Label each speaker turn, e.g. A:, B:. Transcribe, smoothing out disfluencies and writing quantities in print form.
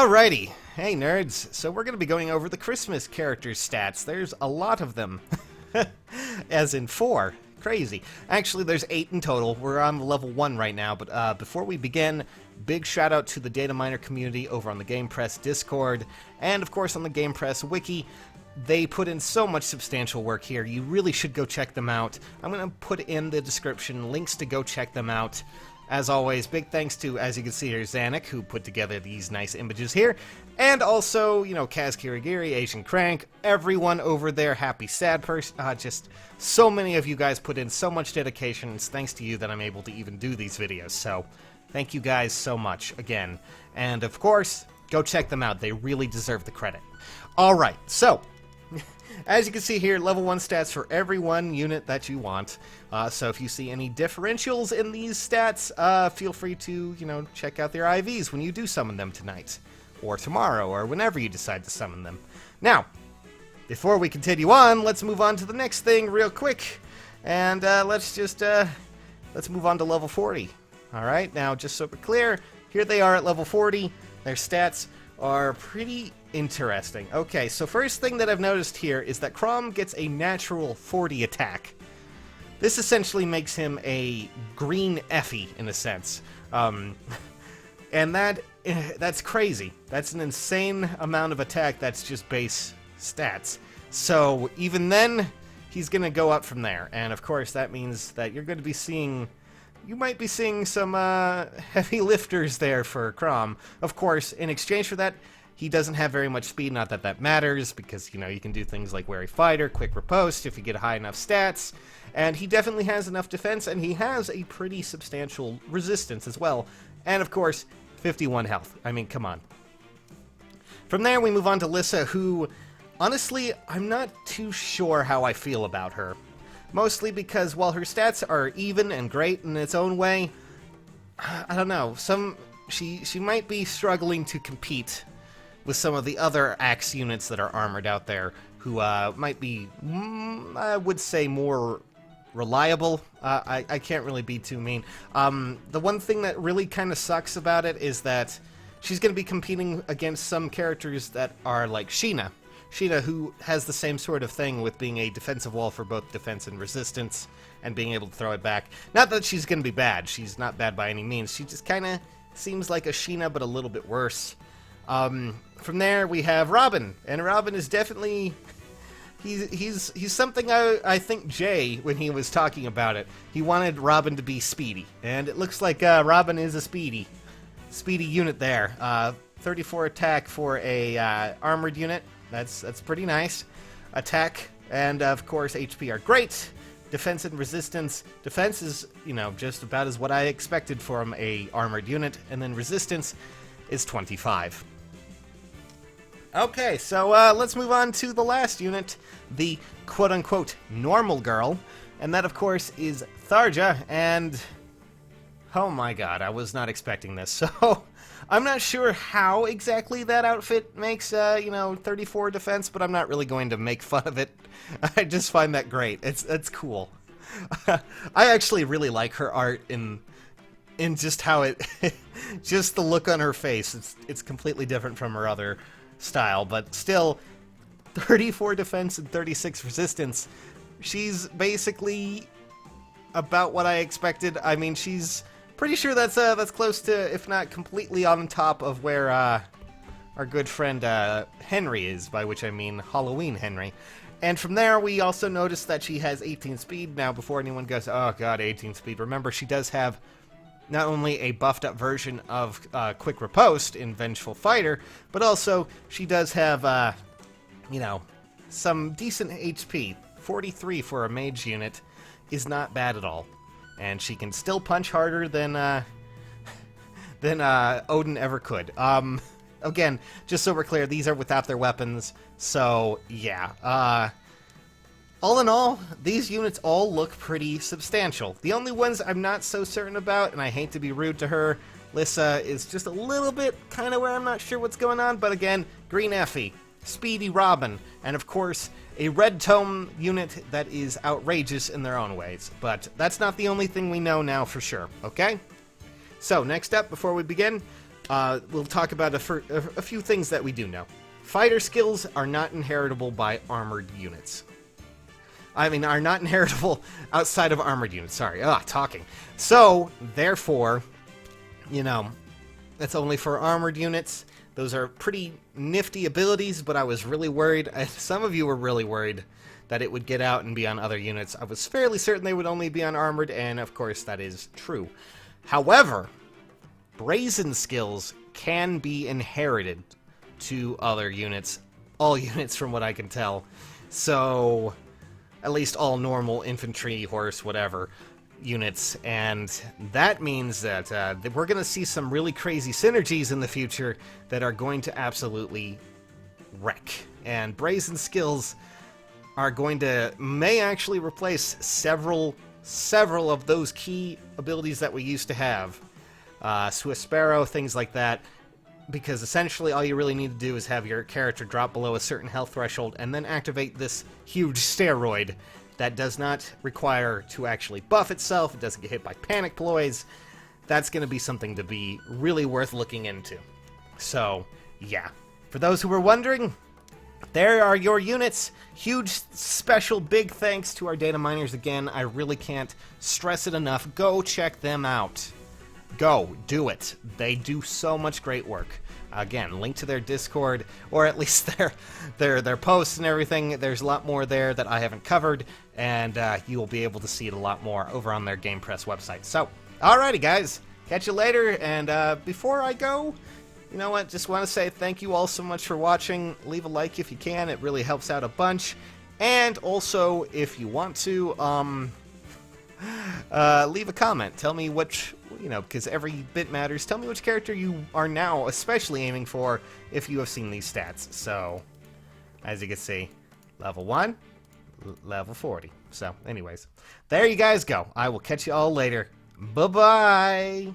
A: Alrighty. Hey, nerds. So we're going to be going over the Christmas characters' stats. There's a lot of them. As in 4. Crazy. Actually, there's 8 in total. We're on level 1 right now, but before we begin, big shout out to the data miner community over on the Game Press Discord, and of course on the Game Press Wiki. They put in so much substantial work here. You really should go check them out. I'm going to put in the description links to go check them out. As always, big thanks to, as you can see here, Zanuck, who put together these nice images here. And also, you know, Kaz Kirigiri, Asian Crank, everyone over there, Happy Sad Person. Just so many of you guys put in so much dedication. It's thanks to you that I'm able to even do these videos. So, thank you guys so much, again. And of course, go check them out. They really deserve the credit. Alright, so as you can see here, level 1 stats for every one unit that you want. So if you see any differentials in these stats, feel free to, you know, check out their IVs when you do summon them tonight. Or tomorrow, or whenever you decide to summon them. Now, before we continue on, let's move on to the next thing real quick. And let's move on to level 40. Alright, now just so we're clear, here they are at level 40. Their stats are pretty interesting. Okay, so first thing that I've noticed here is that Chrom gets a natural 40 attack. This essentially makes him a green Effie, in a sense. And that's crazy. That's an insane amount of attack that's just base stats. So even then, he's going to go up from there. And of course, that means that you're going to be seeing... You might be seeing some heavy lifters there for Chrom. Of course, in exchange for that, he doesn't have very much speed. Not that that matters, because, you know, you can do things like Wary Fighter, Quick Riposte if you get high enough stats. And he definitely has enough defense, and he has a pretty substantial resistance as well. And, of course, 51 health. I mean, come on. From there, we move on to Lissa, who, honestly, I'm not too sure how I feel about her. Mostly because while her stats are even and great in its own way, I don't know, she might be struggling to compete with some of the other Axe units that are armored out there, who might be, I would say, more reliable. I can't really be too mean. The one thing that really kind of sucks about it is that she's going to be competing against some characters that are like Sheena. Sheena, who has the same sort of thing with being a defensive wall for both defense and resistance, and being able to throw it back. Not that she's going to be bad. She's not bad by any means. She just kind of seems like a Sheena, but a little bit worse. From there, we have Robin. And Robin is definitely... He's something I think Jay, when he was talking about it, he wanted Robin to be speedy. And it looks like Robin is a speedy unit there. 34 attack for a armored unit. That's pretty nice. Attack and, of course, HP are great. Defense and resistance. Defense is, you know, just about as what I expected from a armored unit. And then resistance is 25. Okay, so let's move on to the last unit, the quote-unquote normal girl. And that, of course, is Tharja. And, oh my god, I was not expecting this. So... I'm not sure how exactly that outfit makes, you know, 34 defense, but I'm not really going to make fun of it. I just find that great. It's cool. I actually really like her art in just how it, just the look on her face. It's completely different from her other style, but still, 34 defense and 36 resistance. She's basically about what I expected. I mean, she's... Pretty sure that's close to, if not completely on top of where our good friend Henry is, by which I mean Halloween Henry. And from there, we also notice that she has 18 speed. Now, before anyone goes, oh god, 18 speed, remember she does have not only a buffed up version of Quick Riposte in Vengeful Fighter, but also she does have, you know, some decent HP. 43 for a mage unit is not bad at all. And she can still punch harder than Odin ever could. Again, just so we're clear, these are without their weapons, so yeah. All in all, these units all look pretty substantial. The only ones I'm not so certain about, and I hate to be rude to her, Lissa is just a little bit kind of where I'm not sure what's going on, but again, Green Effie, Speedy Robin, and of course, a Red Tome unit that is outrageous in their own ways. But that's not the only thing we know now for sure, okay? So, next up, before we begin, we'll talk about a few things that we do know. Fighter skills are not inheritable by armored units. I mean, are not inheritable outside of armored units. Sorry, talking. So, therefore, you know, that's only for armored units. Those are pretty nifty abilities, but I was really worried. Some of you were really worried that it would get out and be on other units. I was fairly certain they would only be on armored, and of course that is true. However, brazen skills can be inherited to other units. All units, from what I can tell. So, at least all normal infantry, horse, whatever units, and that means that we're going to see some really crazy synergies in the future that are going to absolutely wreck. And brazen skills are may actually replace several of those key abilities that we used to have. Swift Sparrow, things like that. Because essentially all you really need to do is have your character drop below a certain health threshold and then activate this huge steroid that does not require to actually buff itself. It doesn't get hit by panic ploys. That's going to be something to be really worth looking into. So, yeah. For those who were wondering, there are your units. Huge, special, big thanks to our data miners again. I really can't stress it enough. Go check them out. Go, do it. They do so much great work. Again, link to their Discord, or at least their posts and everything. There's a lot more there that I haven't covered, and you will be able to see it a lot more over on their Game Press website. So, alrighty guys, catch you later, and before I go, you know what, just want to say thank you all so much for watching. Leave a like if you can, it really helps out a bunch. And also, if you want to, leave a comment. Tell me which, because every bit matters. Tell me which character you are now especially aiming for if you have seen these stats. So, as you can see, level 1, level 40. So, anyways, there you guys go. I will catch you all later. Bye-bye!